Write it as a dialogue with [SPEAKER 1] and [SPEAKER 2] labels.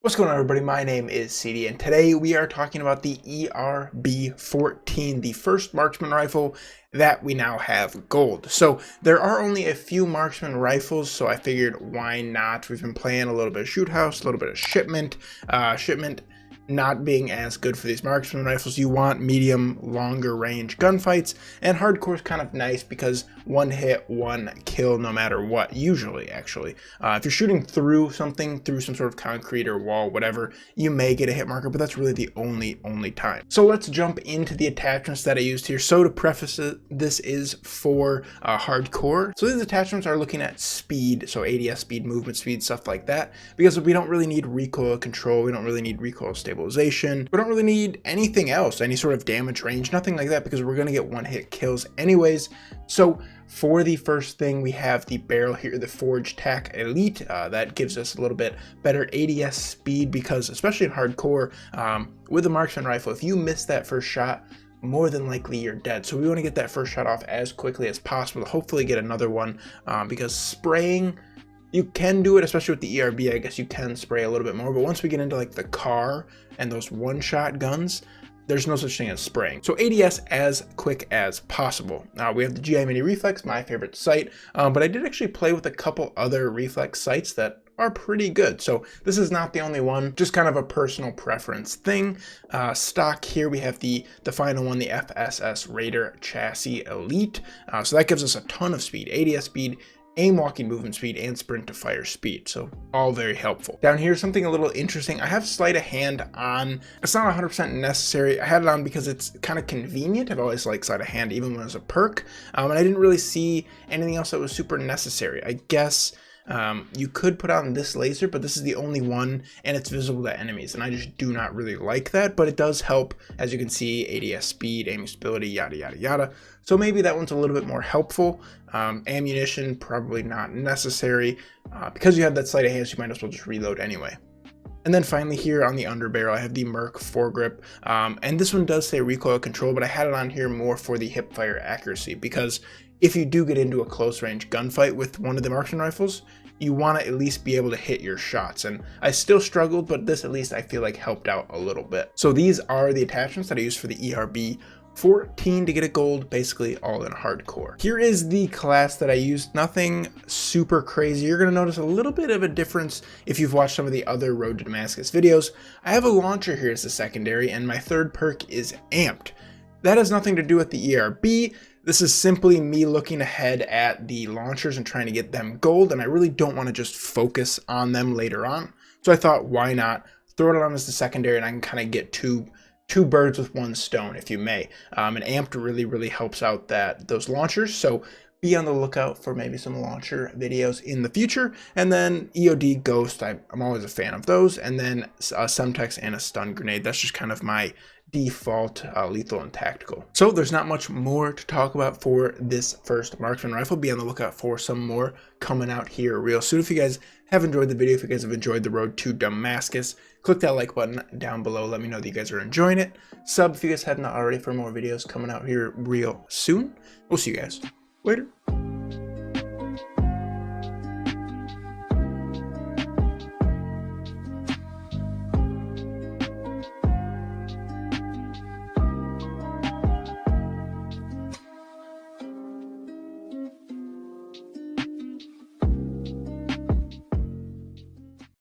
[SPEAKER 1] What's going on, everybody? My name is CD, and today we are talking about the ERB-14, the first marksman rifle that we now have gold. So there are only a few marksman rifles, so I figured why not? We've been playing a little bit of shoot house, a little bit of shipment. Shipment not being as good for these marksman rifles. You want medium, longer range gunfights, and hardcore is kind of nice because one hit, one kill no matter what, usually actually. If you're shooting through something, through some sort of concrete or wall, whatever, you may get a hit marker, but that's really the only time. So let's jump into the attachments that I used here. So to preface it, this is for hardcore. So these attachments are looking at speed, so ADS speed, movement speed, stuff like that, because we don't really need recoil control, we don't really need recoil stabilization, we don't really need anything else, any sort of damage range, nothing like that, because we're going to get one hit kills anyways. So for the first thing, we have the barrel here, the Forge Tac Elite. That gives us a little bit better ADS speed because, especially in hardcore, with the marksman rifle, if you miss that first shot, more than likely you're dead. So we want to get that first shot off as quickly as possible to hopefully get another one, because spraying, you can do it, especially with the ERB. I guess you can spray a little bit more, but once we get into like the car and those one-shot guns, there's no such thing as spraying. So ADS as quick as possible. Now we have the GI Mini Reflex, my favorite sight, but I did actually play with a couple other reflex sights that are pretty good. So this is not the only one, just kind of a personal preference thing. Stock here we have the final one, the FSS Raider Chassis Elite. So that gives us a ton of speed, ADS speed, aim walking movement speed, and sprint to fire speed, so all very helpful. Down here, something a little interesting, I have sleight of hand on. It's not 100% necessary. I had it on because it's kind of convenient. I've always liked sleight of hand even when it was a perk, and I didn't really see anything else that was super necessary. I guess you could put on this laser, but this is the only one and it's visible to enemies, and I just do not really like that, but it does help, as you can see, ADS speed, aiming stability, yada yada yada. So maybe that one's a little bit more helpful. Ammunition, probably not necessary. Because you have that sleight of hand, you might as well just reload anyway. And then finally here on the underbarrel, I have the Merc foregrip, and this one does say recoil control, but I had it on here more for the hip fire accuracy, because if you do get into a close range gunfight with one of the marksman rifles, you want to at least be able to hit your shots. And I still struggled, but this at least I feel like helped out a little bit. So these are the attachments that I used for the ERB-14 to get a gold, basically all in hardcore. Here is the class that I used, nothing super crazy. You're going to notice a little bit of a difference if you've watched some of the other Road to Damascus videos. I have a launcher here as a secondary, and my third perk is amped. That has nothing to do with the ERB. This is simply me looking ahead at the launchers and trying to get them gold, and I really don't want to just focus on them later on. So I thought, why not throw it on as the secondary, and I can kind of get two birds with one stone, if you may. And amped really helps out those launchers, so be on the lookout for maybe some launcher videos in the future. And then EOD Ghost, I'm always a fan of those, and then a Semtex and a stun grenade. That's just kind of my default lethal and tactical. So there's not much more to talk about for this first marksman rifle. Be on the lookout for some more coming out here real soon. If you guys have enjoyed the video, if you guys have enjoyed the road to Damascus, click that like button down below. Let me know that you guys are enjoying it. Sub if you guys have not already for more videos coming out here real soon. We'll see you guys later.